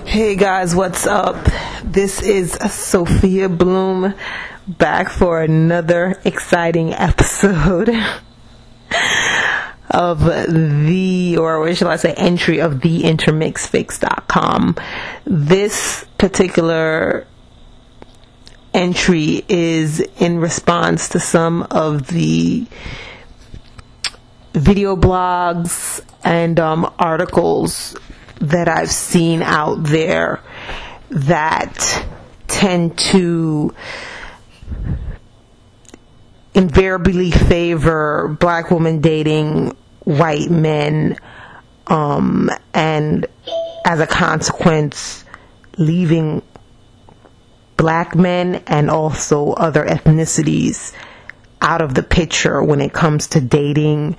Hey guys, what's up? This is Sophia Bloom back for another exciting episode of entry of the intermixfix.com. This particular entry is in response to some of the video blogs and articles that I've seen out there that tend to invariably favor black women dating white men, and as a consequence leaving black men and also other ethnicities out of the picture when it comes to dating,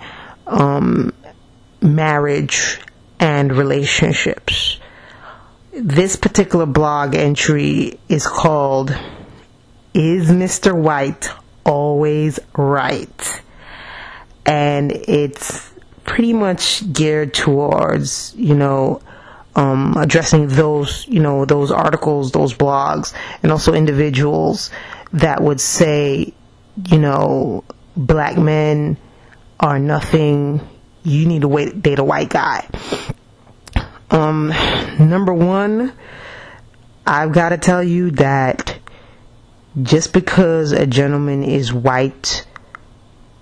marriage, and relationships. This particular blog entry is called "Is Mr. White Always Right?" And it's pretty much geared towards, addressing those, those articles, those blogs, and also individuals that would say, black men are nothing, you need to date a white guy. Number one, I've got to tell you that just because a gentleman is white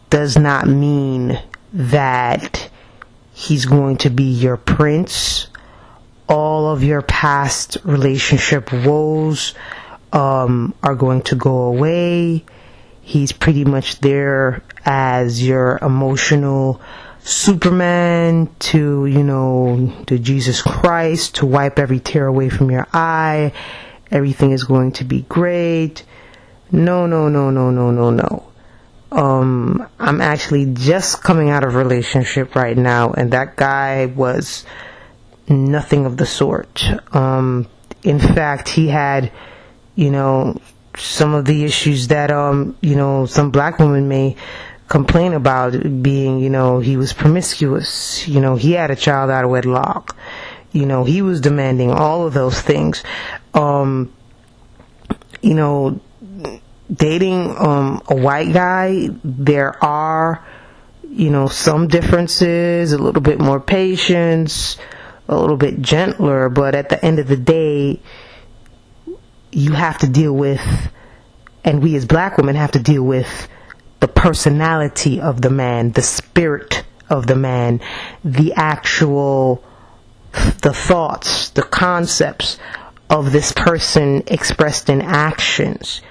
does not mean that he's going to be your prince. All of your past relationship woes are going to go away. He's pretty much there as your emotional Superman to, to Jesus Christ, to wipe every tear away from your eye. Everything is going to be great. No. I'm actually just coming out of a relationship right now, and that guy was nothing of the sort. In fact, he had, some of the issues that, some black women may complain about, being, he was promiscuous, he had a child out of wedlock, he was demanding all of those things. Dating a white guy, there are, some differences, a little bit more patience, a little bit gentler, but at the end of the day, you have to deal with, and we as black women have to deal with, the personality of the man, the spirit of the man, the thoughts, the concepts of this person expressed in actions.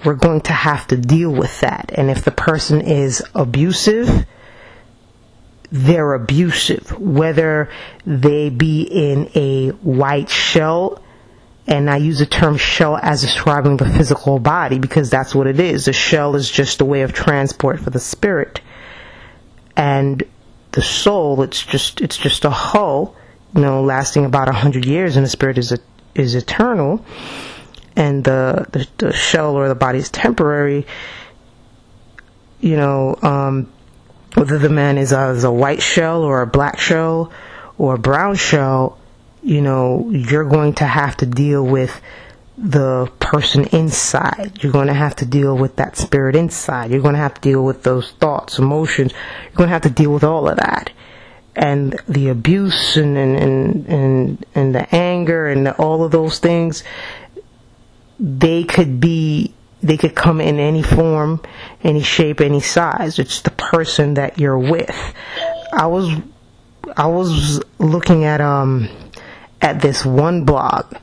We're going to have to deal with that. And if the person is abusive, they're abusive, whether they be in a white shell. And I use the term shell as describing the physical body, because that's what it is. The shell is just a way of transport for the spirit. And the soul, it's just a hull, lasting about 100 years, and the spirit is eternal. And the shell or the body is temporary. Whether the man is a white shell or a black shell or a brown shell, you're going to have to deal with the person inside. You're going to have to deal with that spirit inside. You're going to have to deal with those thoughts, emotions. You're going to have to deal with all of that. And the abuse and the anger and all of those things, they could come in any form, any shape, any size. It's the person that you're with. I was looking at this one blog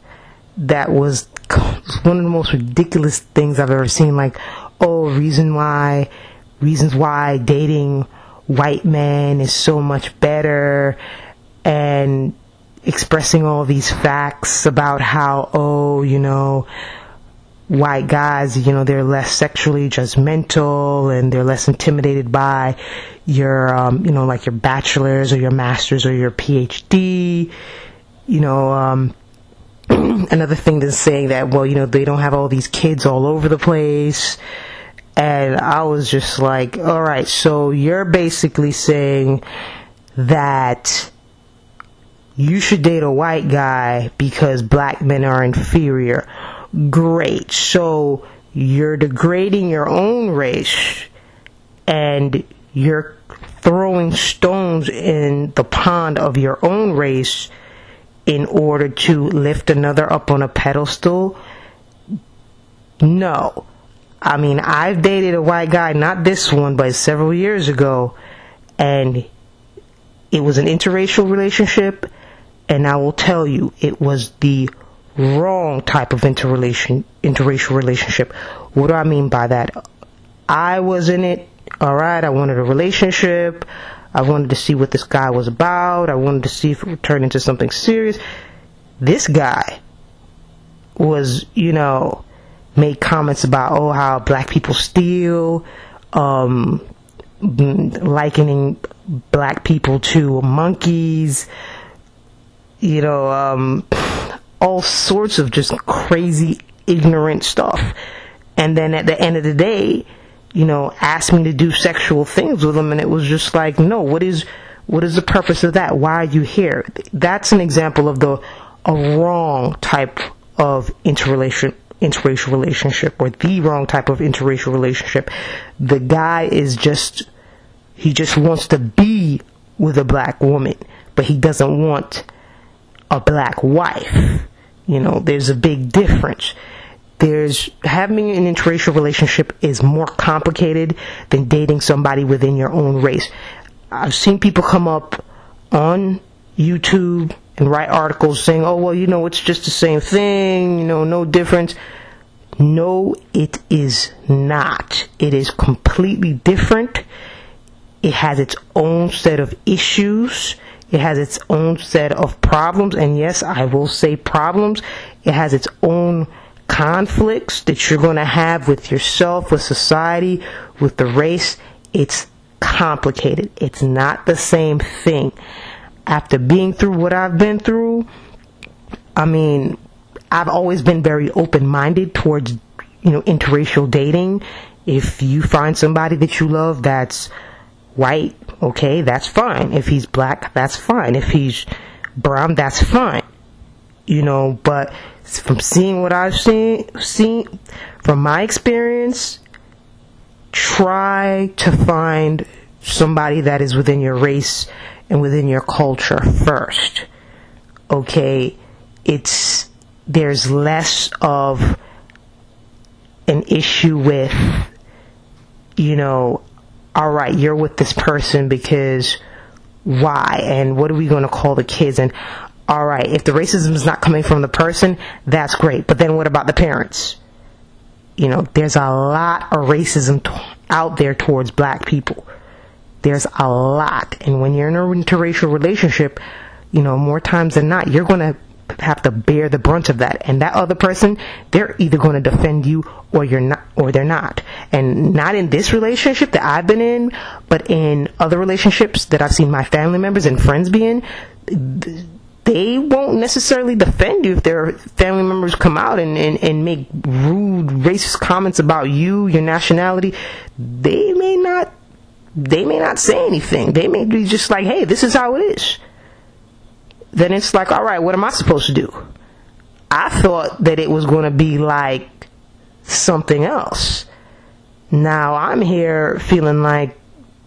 that was one of the most ridiculous things I've ever seen. Like, reasons why dating white men is so much better, and expressing all these facts about how, white guys, they're less sexually judgmental and they're less intimidated by your, like your bachelor's or your master's or your PhD. Another thing that's saying that, they don't have all these kids all over the place. And I was just like, all right, so you're basically saying that you should date a white guy because black men are inferior. Great. So you're degrading your own race and you're throwing stones in the pond of your own race in order to lift another up on a pedestal. No. I mean, I've dated a white guy, not this one, but several years ago, and it was an interracial relationship, and I will tell you, it was the wrong type of interracial relationship. What do I mean by that? I was in it, alright, I wanted a relationship, I wanted to see what this guy was about, I wanted to see if it would turn into something serious. This guy was, made comments about, how black people steal, likening black people to monkeys, all sorts of just crazy, ignorant stuff. And then at the end of the day, asked me to do sexual things with him, and it was just like, no, what is the purpose of that? Why are you here? That's an example of a wrong type of interracial relationship, or the wrong type of interracial relationship. The guy he just wants to be with a black woman, but he doesn't want a black wife. There's a big difference. Having an interracial relationship is more complicated than dating somebody within your own race. I've seen people come up on YouTube and write articles saying, it's just the same thing, no difference. No, it is not. It is completely different. It has its own set of issues. It has its own set of problems. And yes, I will say problems. It has its own conflicts that you're going to have with yourself, with society, with the race. It's complicated. It's not the same thing. After being through what I've been through, I've always been very open-minded towards, interracial dating. If you find somebody that you love that's white, okay, that's fine. If he's black, that's fine. If he's brown, that's fine. But from seeing what I've seen from my experience, try to find somebody that is within your race and within your culture first. Okay, there's less of an issue with, alright, you're with this person because why? And what are we going to call the kids? And alright, if the racism is not coming from the person, that's great. But then what about the parents? There's a lot of racism out there towards black people. There's a lot. And when you're in an interracial relationship, more times than not, you're going to have to bear the brunt of that. And that other person, they're either going to defend you or they're not. And not in this relationship that I've been in, but in other relationships that I've seen my family members and friends be in, they won't necessarily defend you if their family members come out and make rude, racist comments about you, your nationality. They may not say anything. They may be just like, hey, this is how it is. Then it's like, alright, what am I supposed to do? I thought that it was going to be like something else. Now I'm here feeling like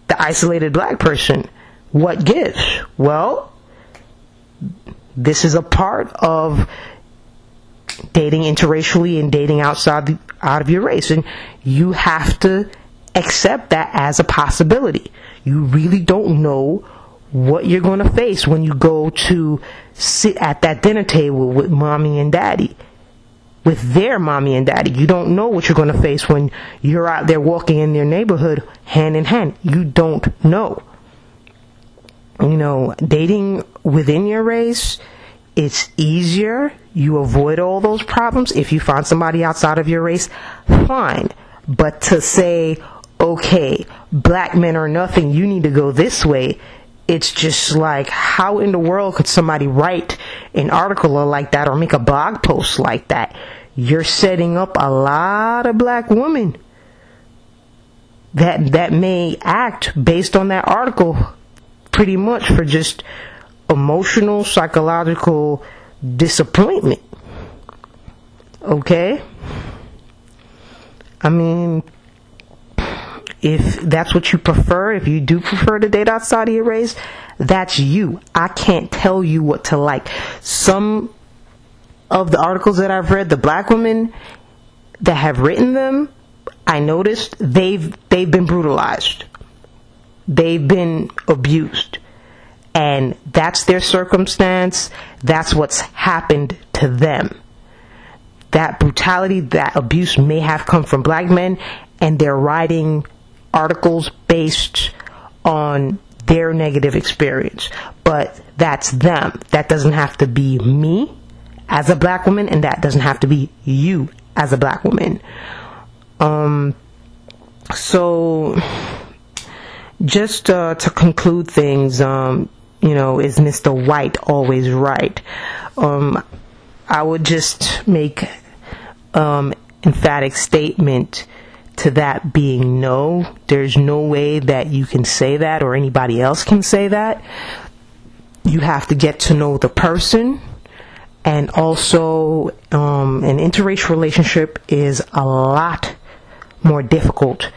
the isolated black person. What gives? Well, this is a part of dating interracially and dating out of your race, and you have to accept that as a possibility. You really don't know what you're going to face when you go to sit at that dinner table with mommy and daddy, with their mommy and daddy. You don't know what you're going to face when you're out there walking in their neighborhood hand in hand. You don't know. Dating within your race, it's easier. You avoid all those problems. If you find somebody outside of your race, fine. But to say, okay, black men are nothing, you need to go this way, it's just like, how in the world could somebody write an article like that or make a blog post like that? You're setting up a lot of black women that may act based on that article pretty much for just emotional, psychological disappointment. Okay? I mean, if that's what you prefer, if you do prefer to date outside of your race, that's you. I can't tell you what to like. Some of the articles that I've read, the black women that have written them, I noticed they've been brutalized. They've been abused. And that's their circumstance. That's what's happened to them. That brutality, that abuse may have come from black men, and they're writing articles based on their negative experience. But that's them. That doesn't have to be me as a black woman, and that doesn't have to be you as a black woman. So just to conclude things, is Mr. White always right? I would just make emphatic statement to that being no. There's no way that you can say that or anybody else can say that. You have to get to know the person. And also, an interracial relationship is a lot more difficult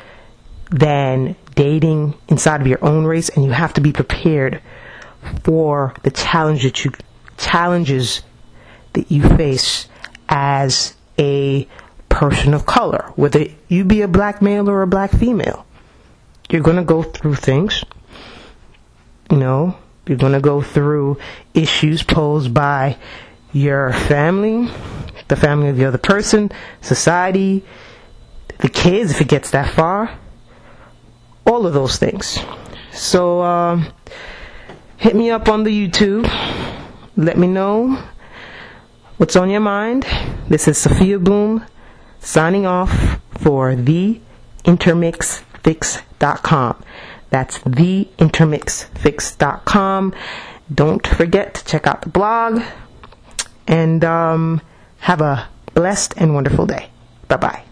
than dating inside of your own race, and you have to be prepared for the challenges that you face as a person of color, whether you be a black male or a black female. You're going to go through things. You're going to go through issues posed by your family, the family of the other person, society, the kids if it gets that far, all of those things. So hit me up on the YouTube. Let me know what's on your mind. This is Sophia Bloom signing off for theintermixfix.com. That's theintermixfix.com. Don't forget to check out the blog. And have a blessed and wonderful day. Bye-bye.